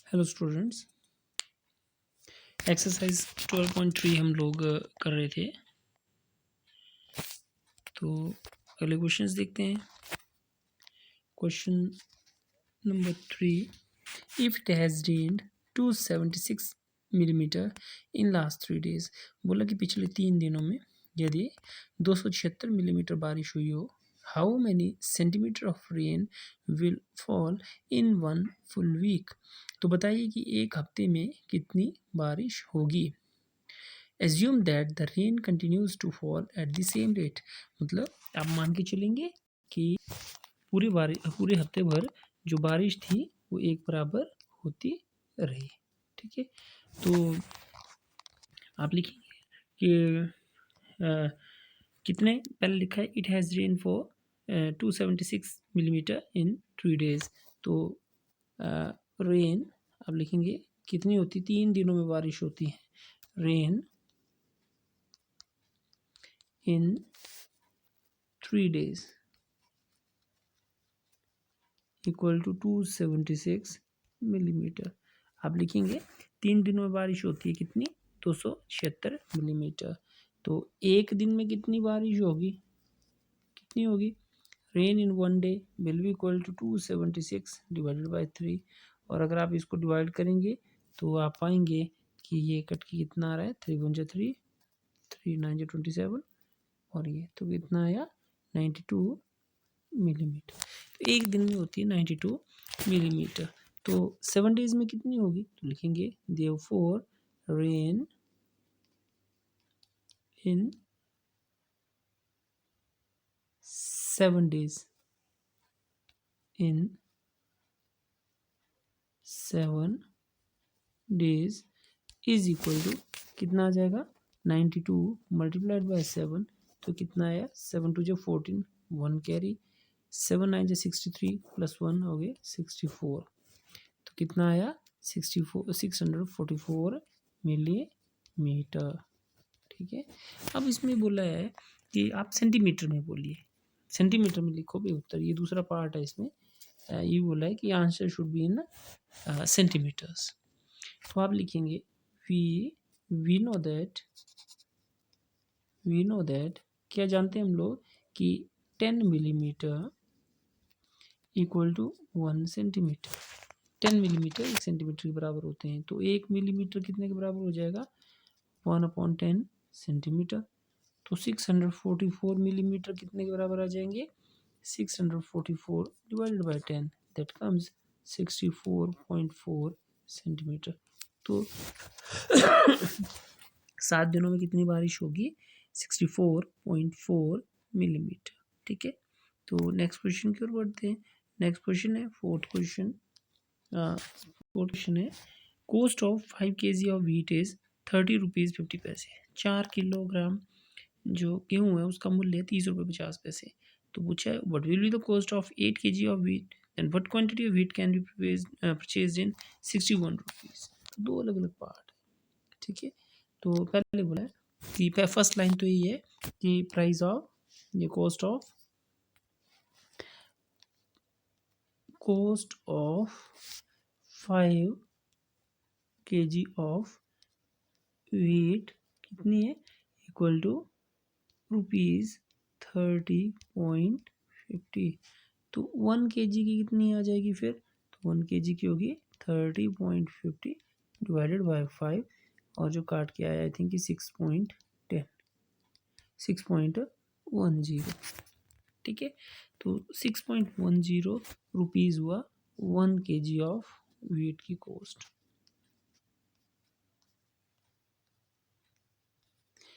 Hello students, exercise 12.3 हम लोग कर रहे थे। तो अगले क्वेश्चंस देखते हैं। Question number 3, if it has rained 276 millimetre in last 3 days. बोला कि पिछले 3 दिनों में यदि 276 मिलीमीटर बारिश हुई हो, how many centimetre of rain will fall in 1 full week. तो बताइए कि एक हफ्ते में कितनी बारिश होगी। Assume that the rain continues to fall at the same rate. मतलब आप मान के चलेंगे कि पूरे हफ्ते भर जो बारिश थी वो एक बराबर होती रही। ठीक है, तो आप लिखेंगे कि कितने, पहले लिखा है it has rain for 276 millimetre in 3 days. तो रेन आप लिखेंगे कितनी होती, 3 दिनों में बारिश होती है। Rain in 3 days equal to 276 millimetre. आप लिखेंगे 3 दिनों में बारिश होती है कितनी, 276 मिलीमीटर। तो एक दिन में कितनी बारिश होगी, कितनी होगी, rain in 1 day will be equal to 276 divided by 3। और अगर आप इसको डिवाइड करेंगे तो आप पाएंगे कि ये कट के कितना आ रहा है, 3 × 3, 3 × 9 = 27, और ये तो कितना आया 92 मिलीमीटर। तो एक दिन में होती है 92 मिलीमीटर। तो 7 डेज में कितनी होगी, तो लिखेंगे therefore rain in 7 days, in 7 days is equal to कितना आ जाएगा, 92 मल्टीप्लाइड बाय 7, तो कितना आया, 7 × 2 = 14, 1 कैरी, 7 × 9 = 63 प्लस 1 हो गए 64। तो कितना आया 644 मिलीमीटर। ठीक है, अब इसमें बोला है कि आप सेंटीमीटर में बोलिए, सेंटीमीटर में लिखो भी उत्तर। ये दूसरा पार्ट है इसमें, ये बोला है कि answer should be in centimetres. तो आप लिखेंगे वी नो दैट, क्या जानते हैं हम लोग कि 10 millimetre equal to 1 centimetre. 10 millimetre 1 centimetre के बराबर होते हैं। तो 1 मिलीमीटर कितने के बराबर हो जाएगा, 1/10 सेंटीमीटर। तो 644 मिलीमीटर कितने के बराबर आ जाएंगे, 644 divided by 10, that comes 64.4 centimetre. तो 7 दिनों में कितनी बारिश होगी, 64.4 मिलीमीटर। ठीक है, तो नेक्स्ट क्वेश्चन की ओर बढ़ते हैं। नेक्स्ट क्वेश्चन है फोर्थ क्वेश्चन है, cost of 5 kg of wheat is 30 rupees 50 पैसे। 4 किलोग्राम जो गेहूँ है उसका मूल्य है 30 रुपये 50 पैसे। तो पूछा है what will be the cost of 8 kg of wheat and what quantity of wheat can be purchased in 61 rupees. तो दो अलग अलग पार्ट है। ठीक है, तो पहले बोला है कि फर्स्ट लाइन तो ये है कि प्राइस ऑफ, ये cost of 5 kg of wheat कितनी है, इक्वल टू ₹30.50। तो 1 kg की कितनी आ जाएगी फिर, तो 1 kg की होगी 30.50 डिवाइडेड बाय 5, और जो काट के आया आई थिंक 6.10। ठीक है, तो 6.10 रुपीज़ हुआ 1 kg ऑफ व्हीट की कॉस्ट।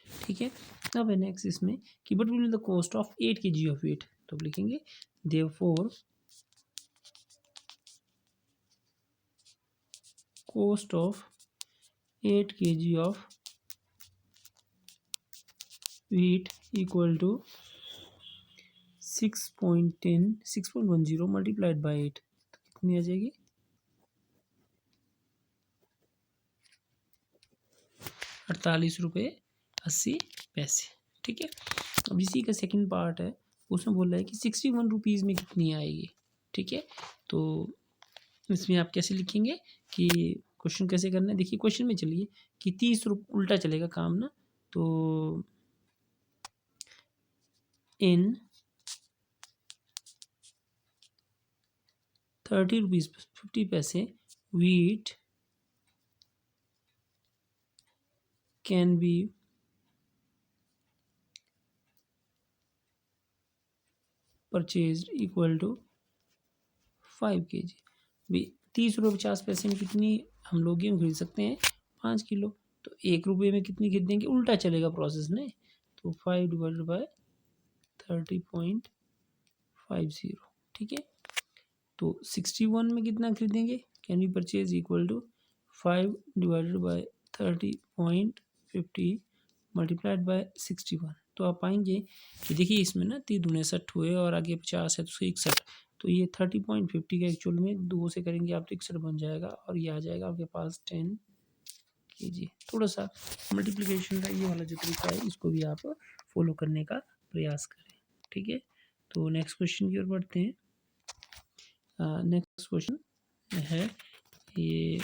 ठीक है, अब है नेक्स्ट इसमें कि but will the cost of 8 kg of wheat. तो लिखेंगे therefore cost of 8 kg of wheat equal to 6.10 multiplied by 8, तो कितनी आ जाएगी, 48 रुपये 80 पैसे। ठीक है, अब इसी का सेकंड पार्ट है, उसमें बोल रहा है कि 61 रुपीज़ में कितनी आएगी। ठीक है, तो इसमें आप कैसे लिखेंगे कि क्वेश्चन कैसे करना है। देखिए क्वेश्चन में चलिए कि 30 उल्टा चलेगा काम ना, तो इन 30 रुपीज़ 50 पैसे wheat can be purchased equal to 5 kg। भी 30 रुपये 50 पैसे में कितनी हम लोग गेहूँ खरीद सकते हैं, 5 किलो। तो 1 रुपये में कितनी खरीदेंगे, उल्टा चलेगा प्रोसेस ने, तो 5/30, ठीक है। तो 61 में कितना खरीदेंगे, can be purchase equal to 5/30.50 multiplied by 61। तो आप पाएंगे कि देखिए इसमें ना 3×60 हुए और आगे 50 है तो 61, तो ये 30.50 का एक्चुअल में 2 से करेंगे आप तो 61 बन जाएगा, और ये आ जाएगा आपके पास 10 kg। थोड़ा सा मल्टीप्लिकेशन का ये वाला जो तरीका है इसको भी आप फॉलो करने का प्रयास करें, ठीक है। तो नेक्स्ट क्वेश्चन की ओर बढ़ते हैं। नेक्स्ट क्वेश्चन है ये,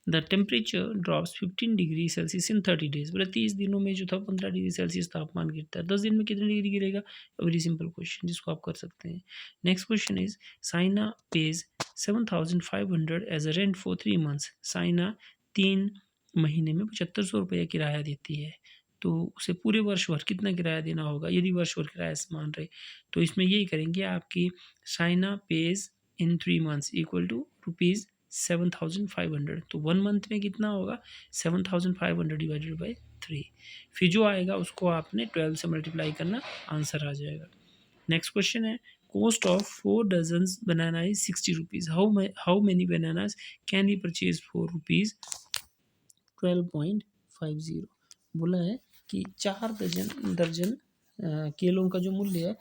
the temperature drops 15 degree Celsius in 30 days. बोले 30 दिनों में जो था 15 डिग्री सेल्सियस तापमान गिरता है, 10 दिन में कितने डिग्री गिरेगा। वेरी सिंपल क्वेश्चन जिसको आप कर सकते हैं। Next question is, Saina pays 7,500 as a rent for 3 months. Saina 3 महीने में 7500 रुपये किराया देती है, तो उसे पूरे वर्ष भर कितना किराया देना होगा, यदि वर्ष भर किराया मान रहे। तो इसमें यही करेंगे आपकी Saina pays in 3 months equal to rupees 7,500। तो 1 मंथ में कितना होगा, 7,500 डिवाइडेड बाई 3। फिर जो आएगा उसको आपने 12 से मल्टीप्लाई करना, आंसर आ जाएगा। नेक्स्ट क्वेश्चन है, cost of 4 dozens banana is 60 rupees. How many bananas can be purchase for rupees 12.50। बोला है कि 4 दर्जन केलों का जो मूल्य है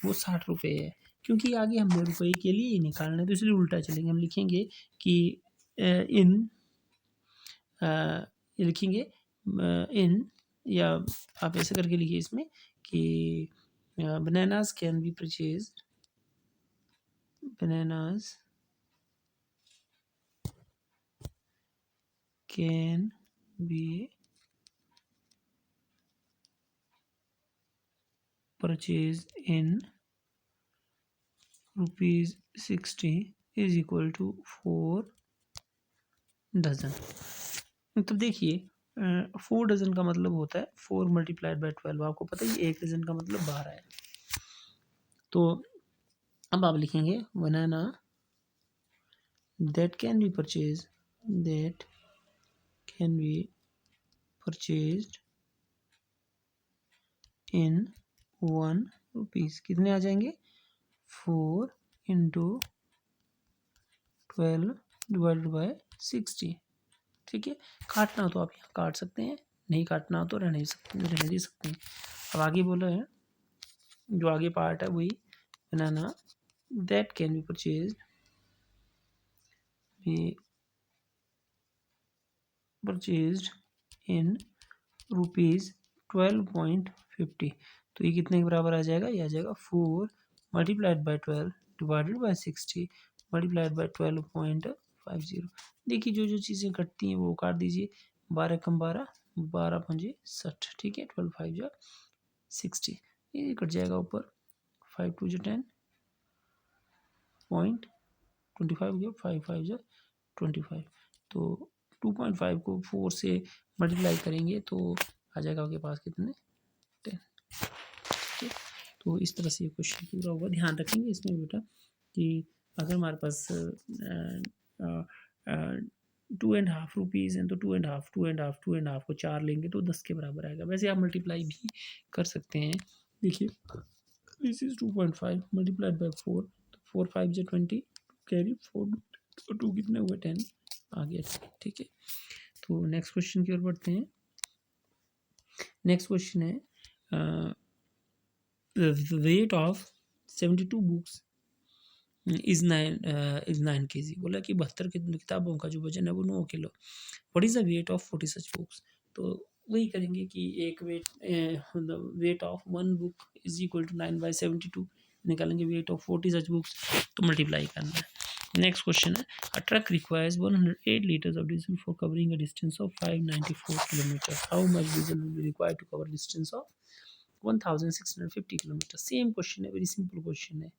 वो 60 रुपये है। क्योंकि आगे हमने रुपये के लिए ही निकालना है तो इसलिए उल्टा चलेंगे, हम लिखेंगे कि इन लिखेंगे इन, या आप ऐसे करके लिखिए इसमें कि bananas can be purchase, bananas can be purchase in ₹60 is equal to 4 dozen. तो देखिए 4 डजन का मतलब होता है 4 मल्टीप्लाइड बाई 12। आपको पता है 1 डजन का मतलब 12 है। तो अब आप लिखेंगे banana that can be purchase, that can be purchased in 1 rupees. कितने आ जाएंगे, 4 इंटू 12 डिवाइडेड बाई 60, ठीक है। काटना हो तो आप यहाँ काट सकते हैं, नहीं काटना हो तो रहने दे सकते हैं। अब आगे बोला है, जो आगे पार्ट है वही, बनाना दैट कैन बी परचेज्ड इन ₹12.50। तो ये कितने के बराबर आ जाएगा, ये आ जाएगा 4 multiplied by 12 divided by 60 multiplied by 12.50। देखिए जो जो चीज़ें कटती हैं वो काट दीजिए, 12 कम 12, 12 पंजे 60, ठीक है। 12 5 जा 60, ये कट जाएगा ऊपर, 5 2 जा 10 25 गया, 5 5 जा 25। तो 2.5 को 4 से मल्टीप्लाई करेंगे तो आ जाएगा आपके पास कितने, 10, ठीक है। तो इस तरह से ये क्वेश्चन पूरा होगा। ध्यान रखेंगे इसमें बेटा कि अगर हमारे पास 2.5 रुपीज़ हैं तो 2.5 को 4 लेंगे तो 10 के बराबर आएगा। वैसे आप मल्टीप्लाई भी कर सकते हैं। देखिए दिस इज 2.5 मल्टीप्लाइड बाई 4, तो 4 5 जा 20, कैरी 4 तो 2 कितने हुए, 10 आ गया, ठीक है। तो नेक्स्ट क्वेश्चन की ओर बढ़ते हैं। नेक्स्ट क्वेश्चन है, the weight of 72 books is 9 kg। बोला कि 72 किताबों का जो वजन है वो 9 kilo. What is the weight of 40 such books. तो वही करेंगे कि एक weight of 1 book is equal to 9/72 निकालेंगे, वेट ऑफ 40 सच बुक्स तो मल्टीप्लाई करना है। नेक्स्ट क्वेश्चन है, a truck requires 108 liters of diesel for covering a distance of 594 kilometers. How much diesel will be required to cover distance of 1650 kilometers? Same question है, very simple question है।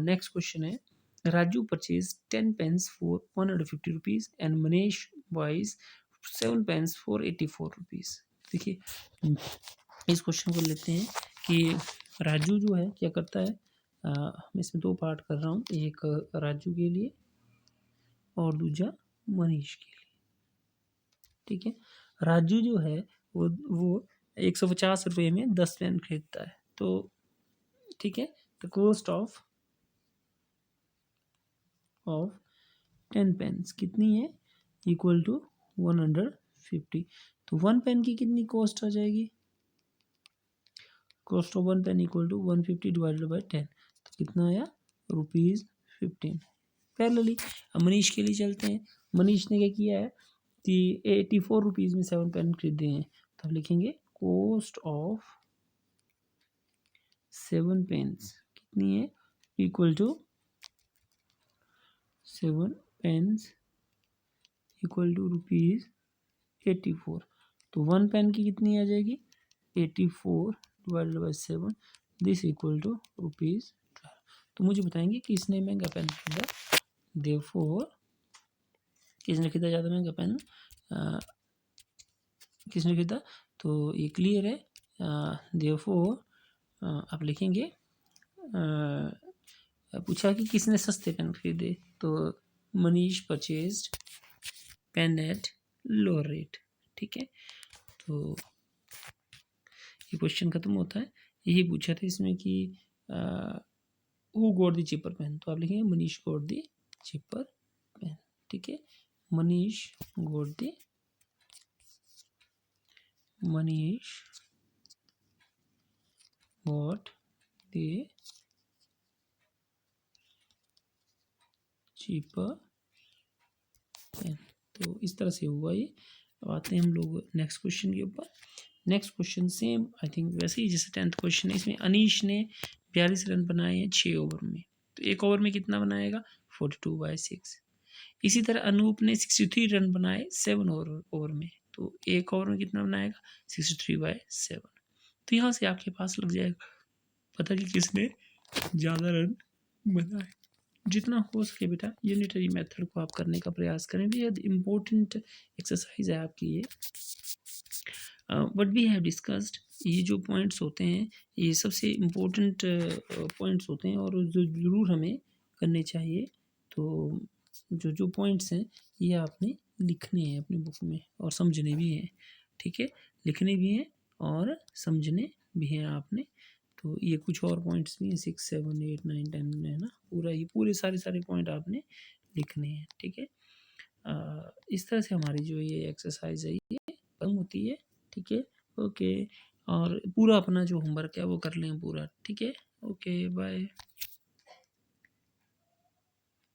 Next question है, Raju purchased 10 pens for 150 rupees and Manish buys 7 pens for 84 rupees. देखिए इस question को लेते हैं कि राजू जो है क्या करता है, मैं इसमें दो पार्ट कर रहा हूँ, एक राजू के लिए और दूसरा मनीष के लिए। ठीक है, राजू जो है वो 150 रुपये में 10 पेन खरीदता है। तो ठीक है, द कॉस्ट ऑफ 10 पेन्स कितनी है, इक्वल टू 150। तो 1 पेन की कितनी कॉस्ट आ जाएगी, cost of 1 pen equal to 150 divided by 10, तो कितना आया, ₹15। पैरेलली अब मनीष के लिए चलते हैं। मनीष ने क्या किया है कि 84 रुपीज़ में 7 पेन खरीदे हैं, तो हम लिखेंगे कॉस्ट ऑफ 7 पेन्स कितनी है, equal to 7 pens equal to ₹84। तो 1 पेन की कितनी आ जाएगी, 84 divided by 7, this equal to ₹12। तो मुझे बताएंगे कि इसने महंगा पेन खरीदा, देयरफॉर किसने खरीदा ज़्यादा महंगा पेन, किसने खरीदा, तो ये क्लियर है। देयरफॉर आप लिखेंगे, पूछा कि किसने सस्ते पेन खरीदे, तो Manish purchased pen at lower rate. ठीक है, तो ये क्वेश्चन खत्म होता है। यही पूछा था इसमें कि who got the cheaper pen, तो आप लिखेंगे Manish got the cheaper pen. ठीक है, Manish got the cheaper pen. तो इस तरह से हुआ ये। अब आते हैं हम लोग नेक्स्ट क्वेश्चन के ऊपर। Next question same I think वैसे ही जैसे 10th क्वेश्चन है। इसमें अनीश ने 42 रन बनाए हैं 6 ओवर में, तो एक ओवर में कितना बनाएगा, 42/6। इसी तरह अनूप ने 63 रन बनाए 7 ओवर में, तो एक ओवर में कितना बनाएगा, 63/7। तो यहाँ से आपके पास लग जाएगा पता कि किसने ज़्यादा रन बनाए। जितना हो सके बेटा यूनिटरी मेथड को आप करने का प्रयास करें, बेहद इम्पोर्टेंट एक्सरसाइज है आपकी ये। व्हाट वी हैव डिस्कस्ड, ये जो पॉइंट्स होते हैं ये सबसे इम्पोर्टेंट पॉइंट्स होते हैं और जो ज़रूर हमें करने चाहिए। तो जो जो पॉइंट्स हैं ये आपने लिखने हैं अपनी बुक में और समझने भी हैं। ठीक है, लिखने भी हैं और समझने भी हैं आपने। तो ये कुछ और पॉइंट्स भी हैं 6, 7, 8, 9, 10 है ना, पूरा ये पूरे सारे पॉइंट आपने लिखने हैं। ठीक है, इस तरह से हमारी जो ये एक्सरसाइज है ये खत्म होती है। ठीक है, ओके, और पूरा अपना जो होमवर्क है वो कर लें पूरा। ठीक है, ओके, बाय।